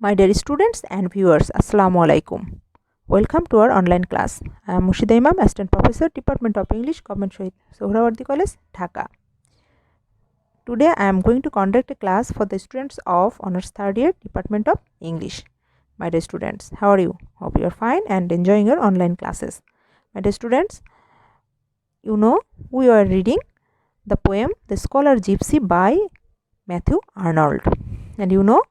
My dear students and viewers, Assalamu alaikum. Welcome to our online class. I am Murshida Imam, Assistant Professor, Department of English, Govt Shahid, Suhrawardy College, Dhaka. Today I am going to conduct a class for the students of Honours 3rd Year, Department of English. My dear students, how are you? Hope you are fine and enjoying your online classes. My dear students, you know we are reading the poem The Scholar Gipsy by Matthew Arnold. And you know,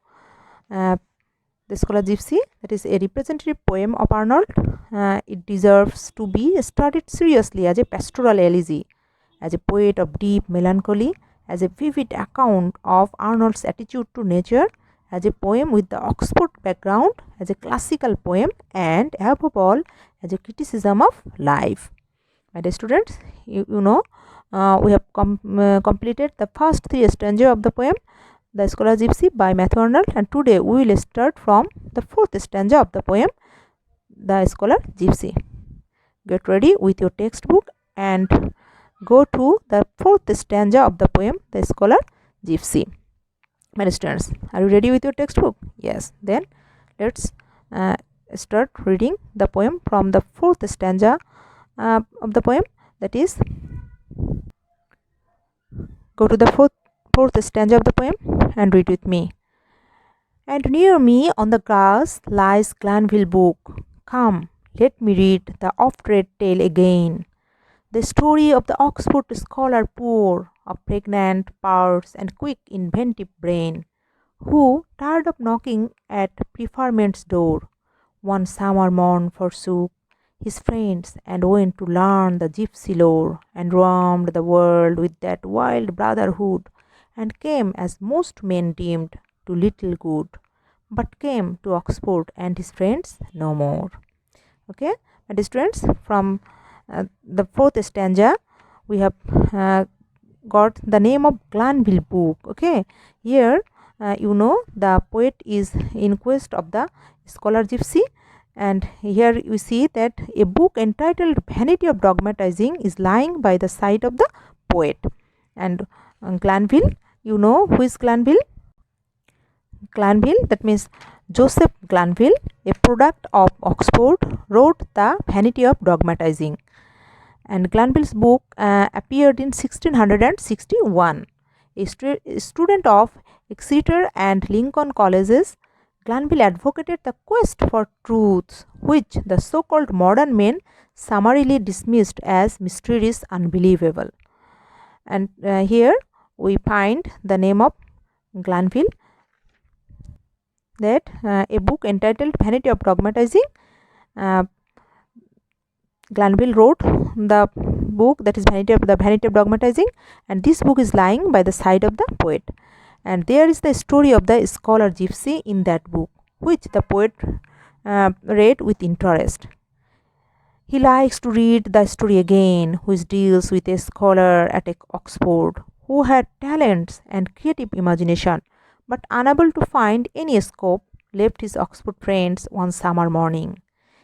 The Scholar Gipsy, that is a representative poem of Arnold. It deserves to be studied seriously as a pastoral elegy, as a poet of deep melancholy, as a vivid account of Arnold's attitude to nature, as a poem with the Oxford background, as a classical poem, and above all, as a criticism of life. My dear students, you know, we have completed the first 3 stanzas of the poem, The Scholar Gipsy by Matthew Arnold, and today we will start from the 4th stanza of the poem, The Scholar Gipsy. Get ready with your textbook and go to the 4th stanza of the poem, The Scholar Gipsy. My students, are you ready with your textbook? Yes. Then let's start reading the poem from the 4th stanza of the poem. That is, go to the fourth stanza of the poem and read with me. And near me on the grass lies Glanville book. Come, let me read the oft-read tale again. The story of the Oxford scholar poor, of pregnant powers and quick inventive brain, who, tired of knocking at preferment's door, one summer morn forsook his friends and went to learn the gypsy lore, and roamed the world with that wild brotherhood, and came, as most men deemed, to little good, but came to Oxford and his friends no more. Okay, my dear students, from the 4th stanza we have got the name of Glanville book. Okay, here you know the poet is in quest of the scholar gypsy, and here you see that a book entitled Vanity of Dogmatizing is lying by the side of the poet. And Glanville, you know who is Glanville? Glanville, that means Joseph Glanville, a product of Oxford, wrote the Vanity of Dogmatizing. And Glanville's book appeared in 1661. A student of Exeter and Lincoln colleges, Glanville advocated the quest for truths, which the so-called modern men summarily dismissed as mysterious, unbelievable. And here we find the name of Glanville, that a book entitled Vanity of Dogmatizing. Glanville wrote the book, that is Vanity of Dogmatizing, and this book is lying by the side of the poet. And there is the story of the scholar gypsy in that book, which the poet read with interest. He likes to read the story again, which deals with a scholar at Oxford who had talents and creative imagination, but unable to find any scope, left his Oxford friends one summer morning.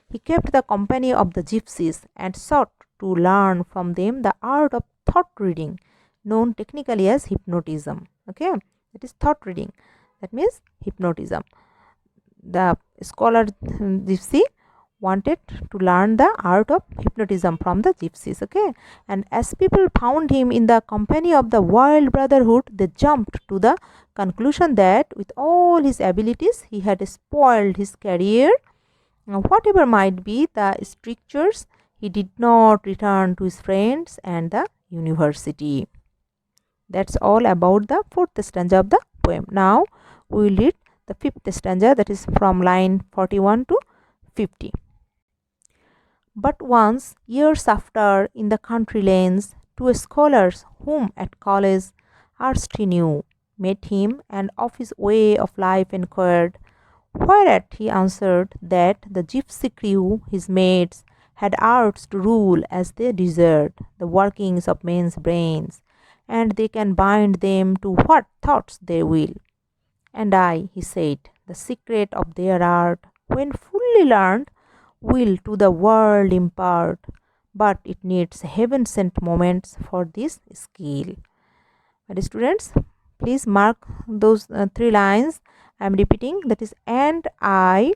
He kept the company of the gypsies and sought to learn from them the art of thought reading, known technically as hypnotism. Okay, that is thought reading, that means hypnotism. The scholar gypsy wanted to learn the art of hypnotism from the gypsies. Okay, and as people found him in the company of the wild brotherhood, they jumped to the conclusion that with all his abilities he had spoiled his career. Whatever might be the strictures, he did not return to his friends and the university. That's all about the 4th stanza of the poem. Now we will read the 5th stanza, that is from line 41 to 50. But once, years after, in the country lanes, two scholars whom at college erst he knew, met him and of his way of life enquired, whereat he answered that the gypsy crew, his mates, had arts to rule as they desired the workings of men's brains, and they can bind them to what thoughts they will. And I, he said, the secret of their art, when fully learned, will to the world impart, but it needs heaven-sent moments for this skill. My students, please mark those 3 lines I am repeating, that is, and I,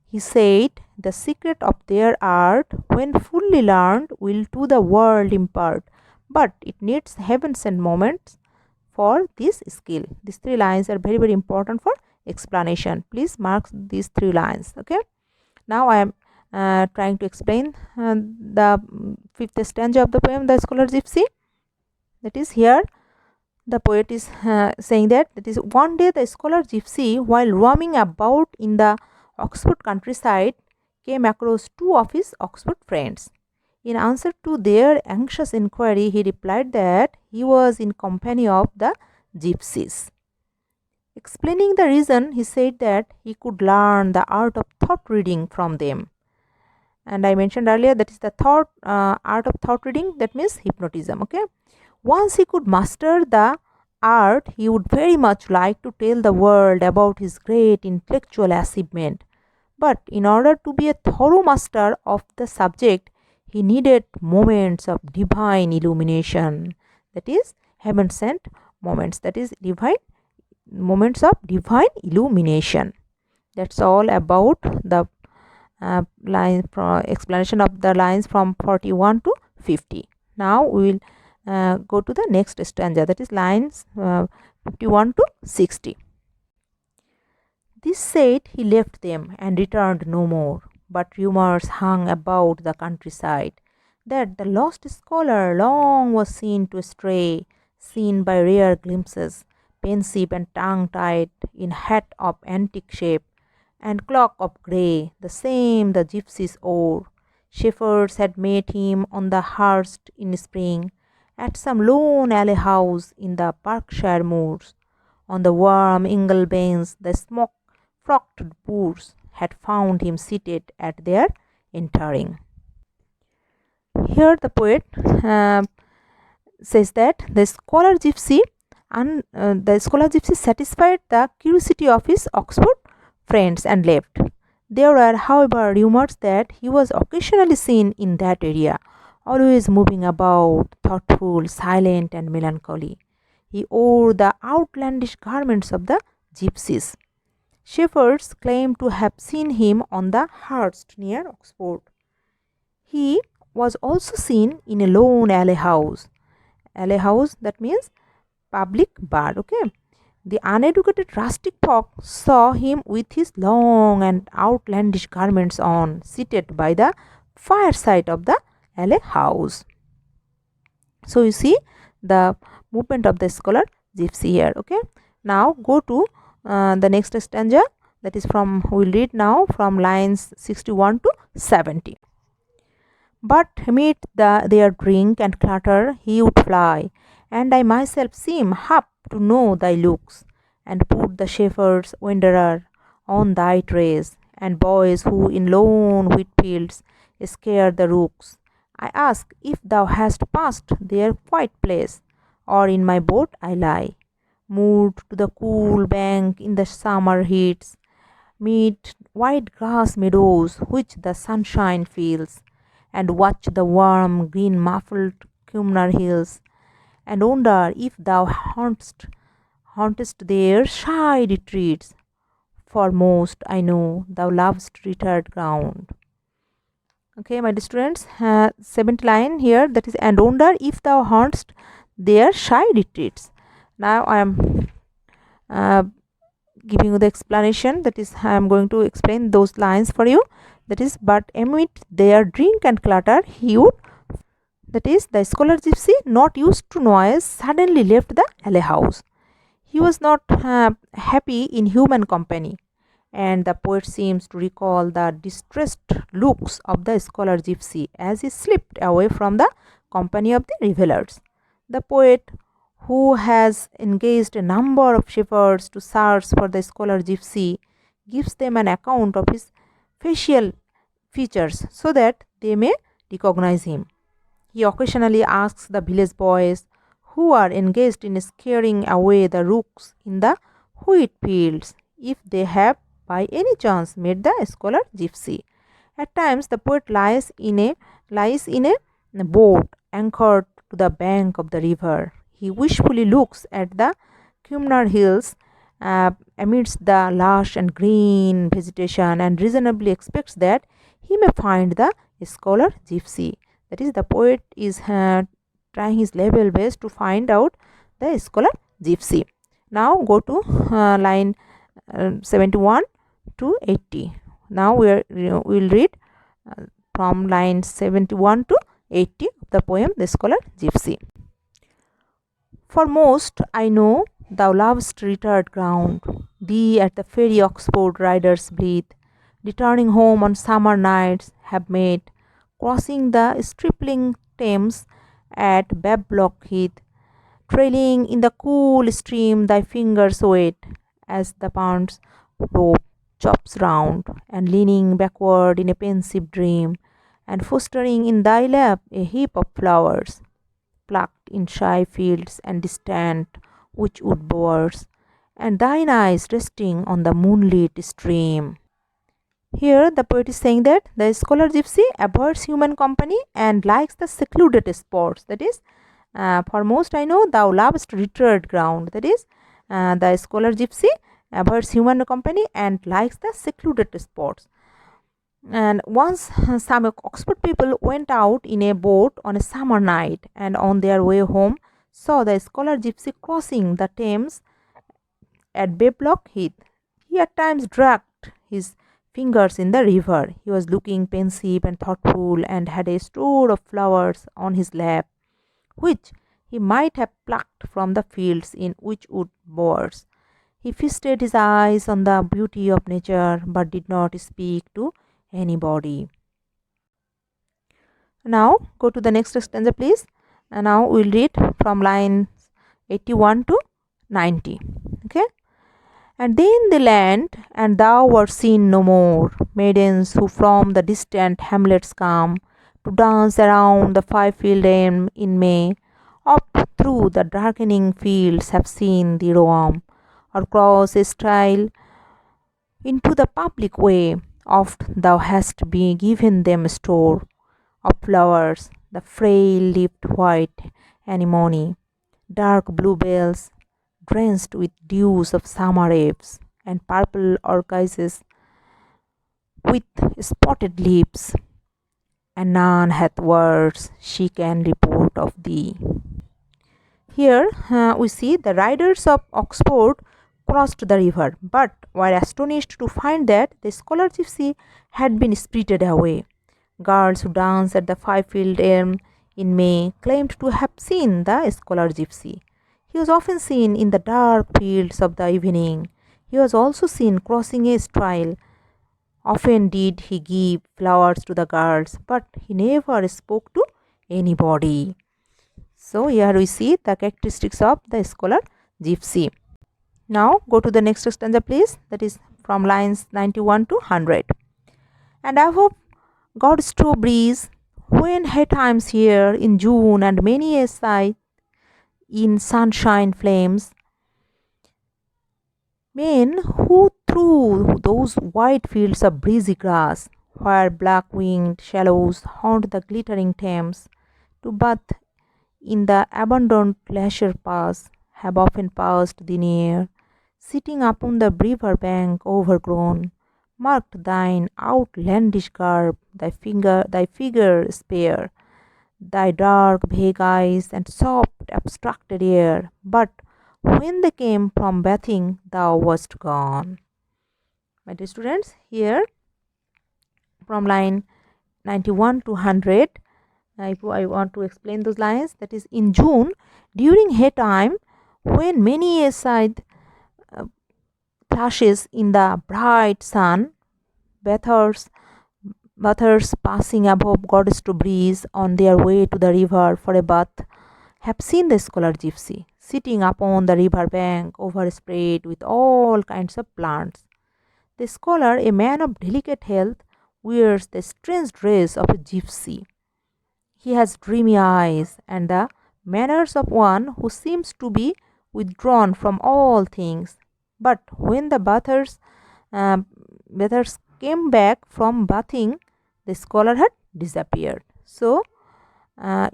he said, the secret of their art, when fully learned, will to the world impart, but it needs heaven sent moments for this skill. These 3 lines are very, very important for explanation. Please mark these 3 lines. Okay. Now I am trying to explain the 5th stanza of the poem, The Scholar Gypsy. That is, here the poet is saying that is, one day the scholar Gypsy, while roaming about in the Oxford countryside, came across 2 of his Oxford friends. In answer to their anxious inquiry, he replied that he was in company of the gypsies. Explaining the reason, he said that he could learn the art of thought reading from them. And I mentioned earlier, that is the art of thought reading, that means hypnotism. Okay. Once he could master the art, he would very much like to tell the world about his great intellectual achievement. But in order to be a thorough master of the subject, he needed moments of divine illumination, that is, heaven sent moments, that is, divine moments of divine illumination. That's all about the explanation of the lines from 41 to 50. Now we will go to the next stanza, that is lines 51 to 60. This said, he left them and returned no more, but rumours hung about the countryside that the lost scholar long was seen to stray, seen by rare glimpses, pensive and tongue-tied, in hat of antique shape, and cloak of grey, the same the gypsies wore. Shepherds had met him on the hearst in spring, at some lone alley house in the Berkshire moors. On the warm ingle bench, the smock-frocked boors had found him seated at their entering. Here the poet says that the scholar gypsy satisfied the curiosity of his Oxford friends and left. There were, however, rumours that he was occasionally seen in that area, always moving about, thoughtful, silent, and melancholy. He wore the outlandish garments of the gypsies. Shepherds claimed to have seen him on the hearst near Oxford. He was also seen in a lone alley house. Alley house, that means public bar. Okay. The uneducated rustic folk saw him with his long and outlandish garments on, seated by the fireside of the alley house. So you see the movement of the scholar gypsy here. Okay. Now go to the next stanza, that is from, we will read now from lines 61 to 70. But amid their drink and clatter he would fly, and I myself seem half to know thy looks, and put the shepherd's wanderer on thy trace, and boys who in lone wheat fields scare the rooks. I ask if thou hast passed their quiet place, or in my boat I lie, moored to the cool bank in the summer heats, mid wide grass meadows which the sunshine fills, and watch the warm green muffled Cumnor hills, and wonder if thou hauntest their shy retreats, for most I know thou lovest retired ground. Okay, my dear students, 7th line here, that is, and wonder if thou hauntest their shy retreats. Now I am giving you the explanation, that is, I am going to explain those lines for you. That is, but amid their drink and clatter he would, that is, the scholar gypsy, not used to noise, suddenly left the alley house. He was not happy in human company, and the poet seems to recall the distressed looks of the scholar gypsy as he slipped away from the company of the revelers. The poet, who has engaged a number of shepherds to search for the scholar gypsy, gives them an account of his facial features so that they may recognize him. He occasionally asks the village boys who are engaged in scaring away the rooks in the wheat fields if they have by any chance met the scholar gypsy. At times the poet lies in a boat anchored to the bank of the river. He wishfully looks at the Cumnor hills amidst the lush and green vegetation, and reasonably expects that he may find the scholar Gipsy. That is, the poet is trying his level best to find out the scholar Gipsy. Now go to line 71 to 80. Now we will read from line 71 to 80 of the poem The Scholar Gipsy. For most I know thou lovest retired ground, thee at the ferry Oxford riders breathe, returning home on summer nights have made, crossing the stripling Thames at Bablock Heath, trailing in the cool stream thy fingers wet, as the pond's rope chops round, and leaning backward in a pensive dream, and fostering in thy lap a heap of flowers, plucked in shy fields and distant witchwood bowers, and thine eyes resting on the moonlit stream. Here the poet is saying that the scholar Gipsy avoids human company and likes the secluded spots. That is, for most I know thou lovest retired ground. That is, the scholar Gipsy avoids human company and likes the secluded spots. And once some Oxford people went out in a boat on a summer night, and on their way home saw the scholar Gipsy crossing the Thames at Bablock Heath. He at times dragged his fingers in the river. He was looking pensive and thoughtful, and had a store of flowers on his lap, which he might have plucked from the fields in witchwood bowers. He feasted his eyes on the beauty of nature, but did not speak to anybody. Now go to the next stanza, please. And now we'll read from lines 81 to 90. Okay. And then they land, and thou wert seen no more, maidens who from the distant hamlets come to dance around the five-field elm in May, up through the darkening fields have seen thee roam, or cross a stile into the public way. Oft thou hast been given them store of flowers, the frail-lipped white anemone, dark bluebells drenched with dews of summer apes, and purple orchises with spotted lips, and none hath words she can report of thee. Here we see the riders of Oxford crossed the river, but were astonished to find that the scholar Gipsy had been spirited away. Girls who danced at the five-field elm in May claimed to have seen the scholar Gipsy. He was often seen in the dark fields of the evening. He was also seen crossing a stile. Often did he give flowers to the girls, but he never spoke to anybody. So here we see the characteristics of the scholar Gipsy. Now go to the next stanza, please. That is from lines 91 to 100. And above God's true breeze, when hay time's here in June, and many a sight in sunshine flames, men who through those wide fields of breezy grass, where black-winged shallows haunt the glittering Thames, to bathe in the abandoned leisure paths, have often passed thee near, sitting upon the river bank overgrown, marked thine outlandish garb, thy figure spare, thy dark vague eyes and soft abstracted air, but when they came from bathing thou wast gone. My dear students, here from line 91 to 100, if I want to explain those lines, that is, in June, during hay time, when many a scythe flashes in the bright sun, bathers passing above God's to breeze on their way to the river for a bath have seen the scholar Gipsy sitting upon the river bank overspread with all kinds of plants. The scholar, a man of delicate health, wears the strange dress of a gypsy. He has dreamy eyes and the manners of one who seems to be withdrawn from all things. But when the bathers came back from bathing, the scholar had disappeared. So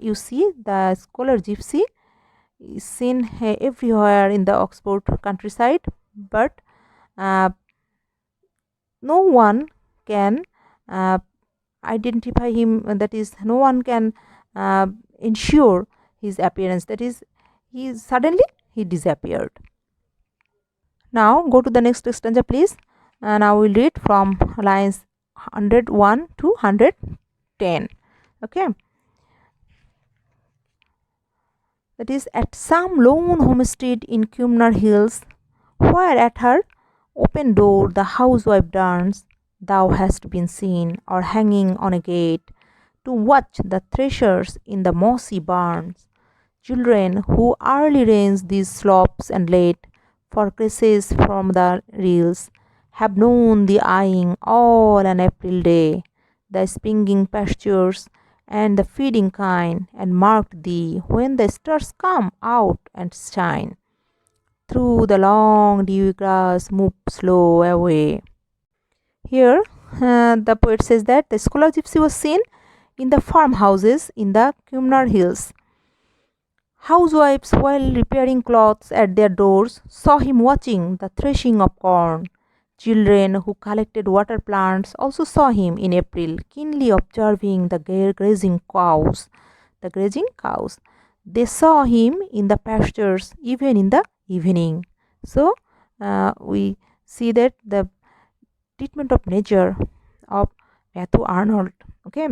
you see, the scholar Gipsy is seen everywhere in the Oxford countryside, but no one can uh, identify him, that is, no one can ensure his appearance, that is, he disappeared. Now go to the next stanza, please, and I will read from lines 101 to 110. Okay, that is, at some lone homestead in Cumnor Hills, where at her open door the housewife turns, thou hast been seen, or hanging on a gate, to watch the threshers in the mossy barns. Children who early range these slopes and late for cresses from the reels have known thee eyeing all an April day, the springing pastures and the feeding kine, and marked thee when the stars come out and shine. Through the long dewy grass move slow away. Here, the poet says that the scholar gypsy was seen in the farmhouses in the Cumnor Hills. Housewives, while repairing clothes at their doors, saw him watching the threshing of corn. Children who collected water plants also saw him in April, keenly observing the grazing cows. They saw him in the pastures even in the evening. So, we see that the treatment of nature of Matthew Arnold. Okay,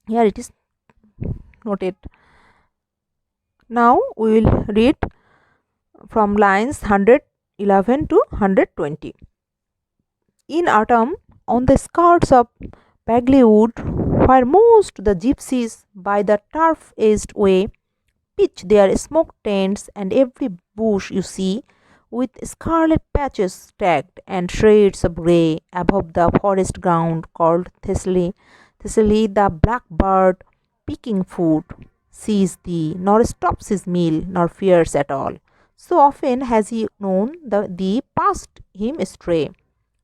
here it is noted. Now we will read from lines 111 to 120. In autumn, on the skirts of Bagley Wood, where most the gypsies by the turf-edged way pitch their smoke tents, and every bush you see with scarlet patches stacked and shades of grey above the forest ground called Thessaly, the blackbird, picking food, sees thee, nor stops his meal, nor fears at all. So often has he known thee past him stray,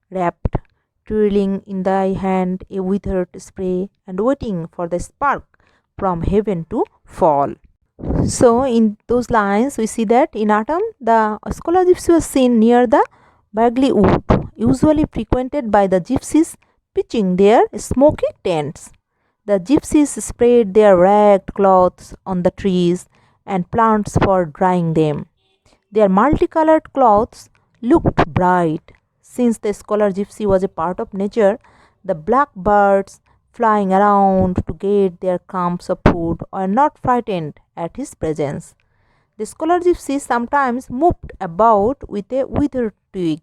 wrapped, twirling in thy hand a withered spray, and waiting for the spark from heaven to fall. So in those lines we see that in autumn the scholar gypsy was seen near the Bagley Wood, usually frequented by the gypsies pitching their smoky tents. The gypsies spread their ragged cloths on the trees and plants for drying them. Their multicolored cloths looked bright. Since the scholar gypsy was a part of nature, the blackbirds flying around to get their crumbs of food were not frightened at his presence. The scholar gypsy sometimes moved about with a withered twig.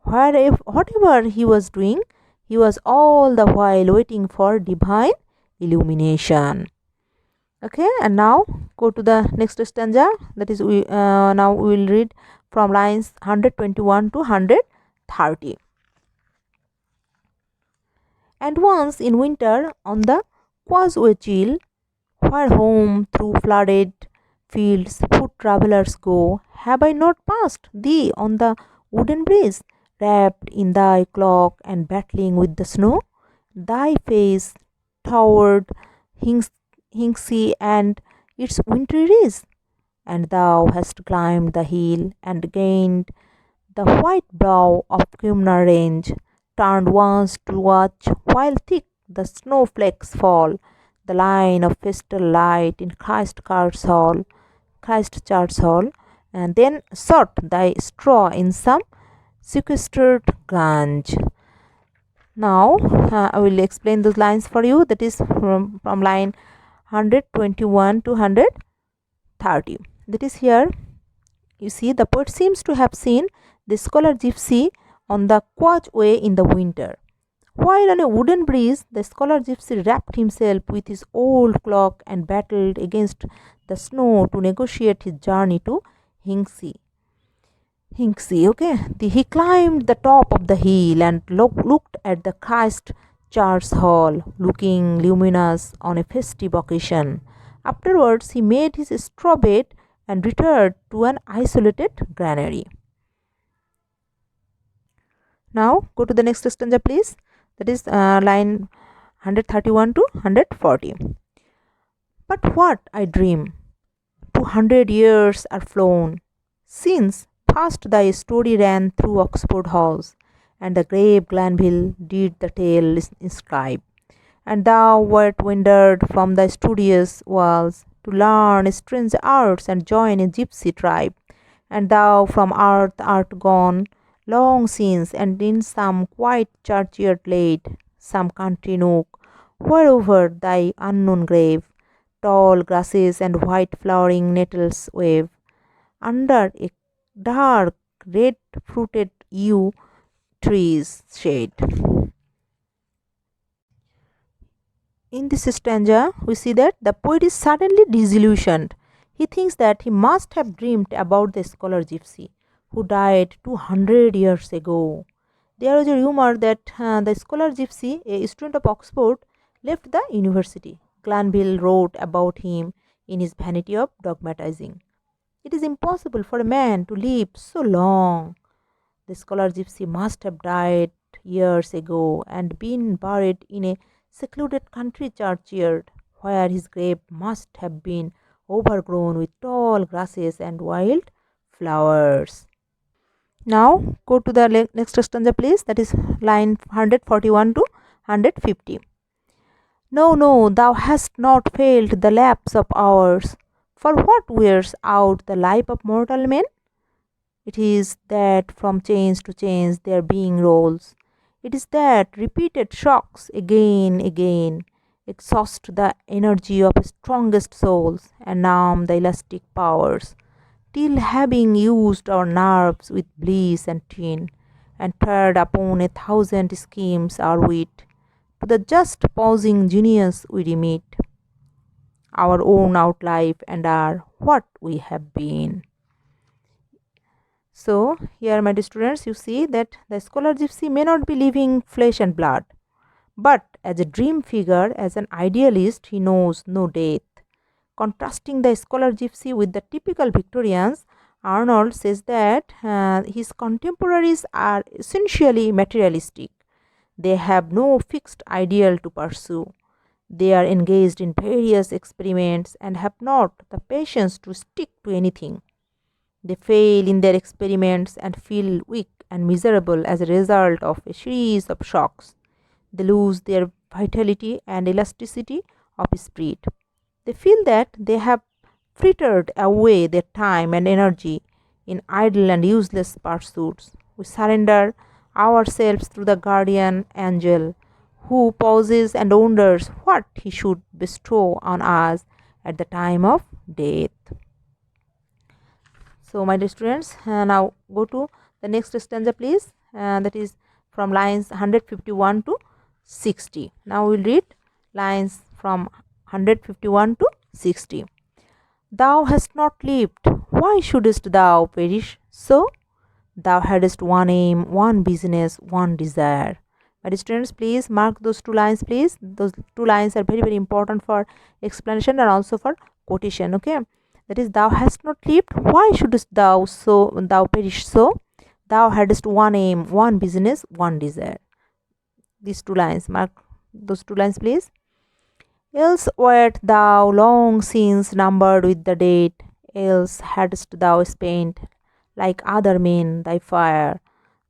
Whatever he was doing, he was all the while waiting for divine illumination. Okay, and now go to the next stanza. That is, now we will read from lines 121 to 130. And once in winter on the causeway chill, where home through flooded fields foot travellers go, have I not passed thee on the wooden bridge, wrapped in thy cloak and battling with the snow? Thy face towered Hinksy and its wintry ridge, and thou hast climbed the hill and gained the white brow of Cumnor range, turned once to watch while thick the snowflakes fall, the line of festal light in Christ Church Hall, and then sought thy straw in some sequestered grange. Now I will explain those lines for you. That is from line 121 to 130. That is, here you see the poet seems to have seen the scholar gypsy on the causeway in the winter. While on a wooden bridge, the scholar gypsy wrapped himself with his old cloak and battled against the snow to negotiate his journey to Hinksy. Okay. He climbed the top of the hill and looked at the Christ Church Hall, looking luminous on a festive occasion. Afterwards, he made his straw bed and returned to an isolated granary. Now, go to the next stanza, please. That is line 131 to 140. But what I dream, 200 years are flown, since Fast the story ran through Oxford halls, and the grave Glanville did the tale inscribe. And thou wert wandered from the studious walls to learn strange arts and join a gypsy tribe. And thou from earth art gone long since, and in some quiet churchyard laid, some country nook, whereover thy unknown grave, tall grasses and white flowering nettles wave, under a dark red fruited yew tree's shade. In this stanza, we see that the poet is suddenly disillusioned. He thinks that he must have dreamed about the scholar Gipsy, who died 200 years ago. There was a rumor that the scholar Gipsy, a student of Oxford, left the university. Glanville wrote about him in his Vanity of Dogmatizing. It is impossible for a man to live so long. The scholar Gipsy must have died years ago and been buried in a secluded country churchyard, where his grave must have been overgrown with tall grasses and wild flowers. Now go to the next stanza, please. That is line 141 to 150. No, no, thou hast not failed the lapse of hours. For what wears out the life of mortal men? It is that from change to change their being rolls. It is that repeated shocks again exhaust the energy of strongest souls and numb the elastic powers, till having used our nerves with bliss and tin, and tired upon 1,000 schemes our wit, to the just pausing genius we remit our own out life and are what we have been. So here, my dear students, you see that the scholar Gipsy may not be living flesh and blood, but as a dream figure, as an idealist, he knows no death. Contrasting the scholar Gipsy with the typical Victorians, Arnold says that his contemporaries are essentially materialistic. They have no fixed ideal to pursue. They are engaged in various experiments and have not the patience to stick to anything. They fail in their experiments and feel weak and miserable as a result of a series of shocks. They lose their vitality and elasticity of spirit. They feel that they have frittered away their time and energy in idle and useless pursuits. We surrender ourselves to the guardian angel who pauses and wonders what he should bestow on us at the time of death. So, my dear students, now go to the next stanza, please. That is from lines 151 to 60. Now we will read lines from 151 to 60. Thou hast not lived, why shouldest thou perish so? Thou hadst one aim, one business, one desire. My dear students, please mark those two lines, please. Those two lines are very important for explanation and also for quotation. Okay. That is, thou hast not lived, why shouldst thou perish so? Thou hadst one aim, one business, one desire. These two lines, mark those two lines, please. Else wert thou long since numbered with the dead, else hadst thou spent, like other men, thy fire.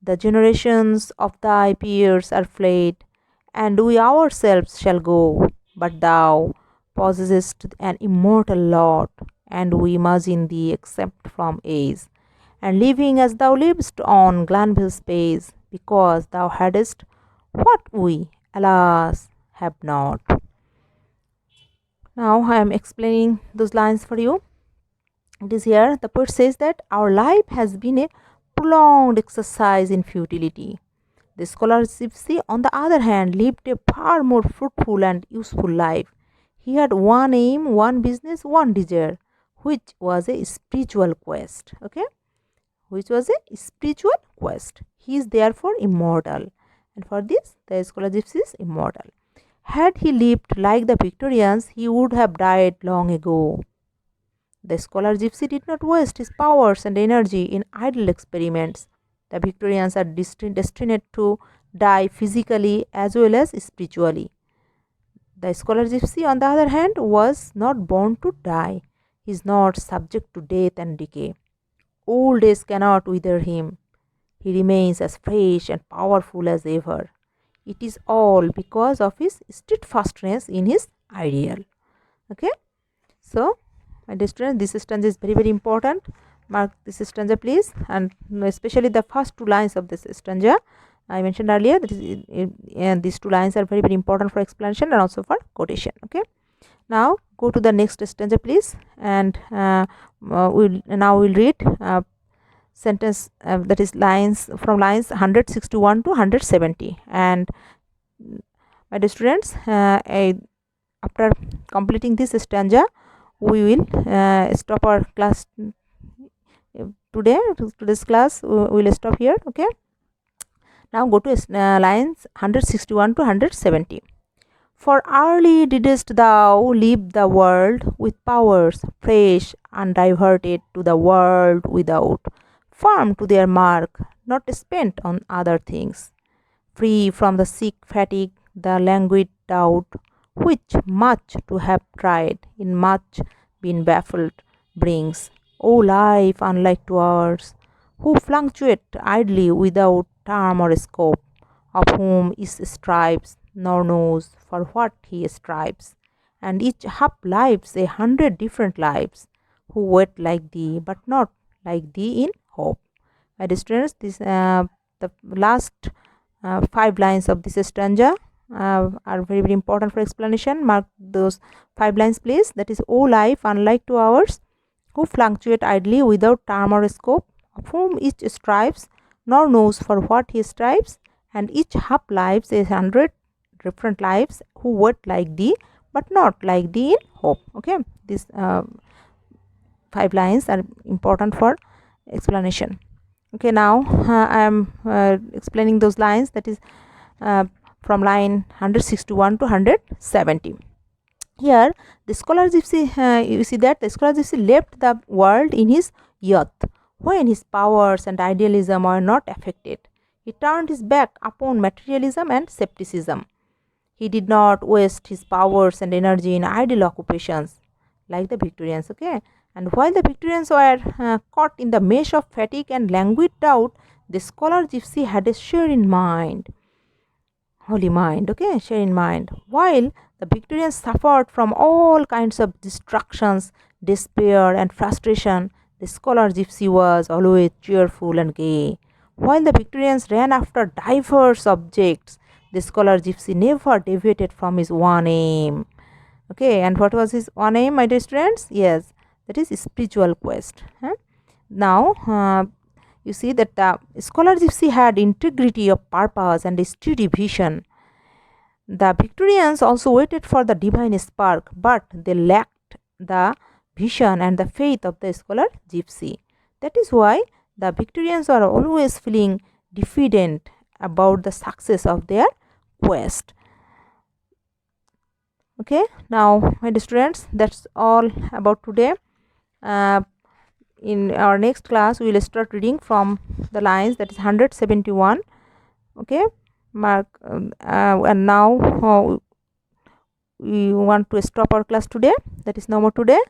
The generations of thy peers are fled, and we ourselves shall go, but thou possessest an immortal lot, and we must in thee except from age, and living as thou livest on Glanville's page, because thou hadst what we, alas, have not. Now I am explaining those lines for you. It is here the poet says that our life has been a prolonged exercise in futility. The scholar Gipsy, on the other hand, lived a far more fruitful and useful life. He had one aim, one business, one desire, which was a spiritual quest. Okay, which was a spiritual quest. He is therefore immortal, and for this the scholar Gipsy is immortal. Had he lived like the Victorians, he would have died long ago. The scholar Gipsy did not waste his powers and energy in idle experiments. The Victorians are destined to die physically as well as spiritually. The scholar Gipsy, on the other hand, was not born to die. He is not subject to death and decay. old age cannot wither him. He remains as fresh and powerful as ever. It is all because of his steadfastness in his ideal. Okay, so my dear students, this stanza is very important. Mark this stanza please, and especially the first two lines of this stanza I mentioned earlier. That is, and these two lines are very important for explanation and also for quotation. Okay, now go to the next stanza please, and we'll read sentence that is lines from lines 161 to 170. And my dear students, after completing this stanza, we will stop our class today's class. We will stop here. Okay, now go to lines 161 to 170. For early didst thou leave the world with powers fresh, undiverted to the world without, firm to their mark, not spent on other things, free from the sick fatigue, the languid doubt, which much to have tried, in much been baffled, brings. O life unlike to ours, who fluctuate idly without term or scope, of whom each strives, nor knows for what he strives, and each half lives 100 different lives, who wait like thee, but not like thee in hope. My dear students, this the last 5 lines of this stanza are very important for explanation. Mark those 5 lines please. That is, O life unlike to ours, who fluctuate idly without term or scope, of whom each strives, nor knows for what he strives, and each half lives 100 different lives, who wait like thee, but not like thee in hope. Okay, these 5 lines are important for explanation. Okay, now I am explaining those lines, that is from line 161 to 170. Here the scholar Gipsy, you see that the scholar Gipsy left the world in his youth, when his powers and idealism were not affected. He turned his back upon materialism and skepticism. He did not waste his powers and energy in idle occupations like the Victorians. Okay, and while the Victorians were caught in the mesh of fatigue and languid doubt, the scholar Gipsy had a share in mind, holy mind. Okay, share in mind. While the Victorians suffered from all kinds of distractions, despair, and frustration, the scholar Gipsy was always cheerful and gay. While the Victorians ran after diverse objects, the scholar Gipsy never deviated from his one aim. Okay, and what was his one aim, my dear students? Yes, that is spiritual quest. Now, you see that the scholar Gipsy had integrity of purpose and a steady vision. The Victorians also waited for the divine spark, but they lacked the vision and the faith of the scholar Gipsy. That is why the Victorians were always feeling diffident about the success of their quest. Okay, now my dear students, that's all about today. In our next class we will start reading from the lines, that is 171. Okay, mark and now we want to stop our class today, that is no more today.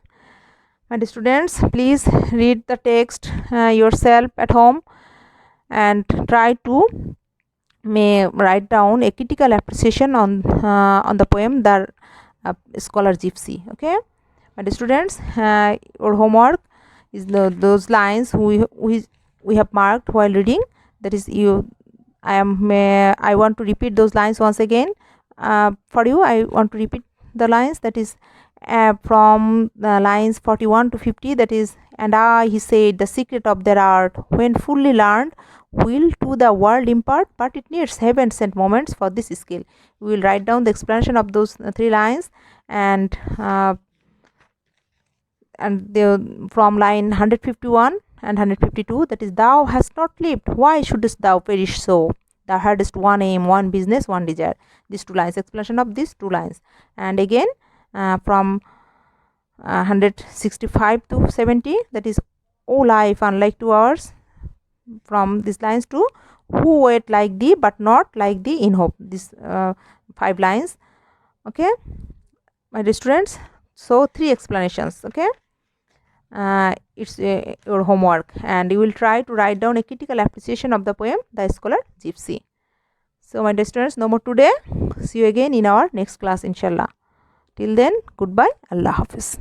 My dear students, please read the text yourself at home and try to write down a critical appreciation on the poem The Scholar Gipsy. Okay, my dear students, your homework is those lines we have marked while reading. That is, I want to repeat those lines once again for you. I want to repeat the lines, that is from the lines 41 to 50. That is, and he said, the secret of their art, when fully learned, will to the world impart, but it needs heaven sent moments for this skill. We will write down the explanation of those 3 lines, and from line 151 and 152, that is, thou hast not lived, why shouldest thou perish so? Thou hadst one aim, one business, one desire. These 2 lines, explanation of these 2 lines. And again from 165 to 70, that is, O life unlike to ours, from these lines to who wait like thee but not like thee in hope. These 5 lines. Okay, my dear students, so 3 explanations. Okay, it's your homework, and you will try to write down a critical appreciation of the poem The Scholar Gipsy. So my dear students, no more today. See you again in our next class, inshallah. Till then, goodbye. Allah Hafiz.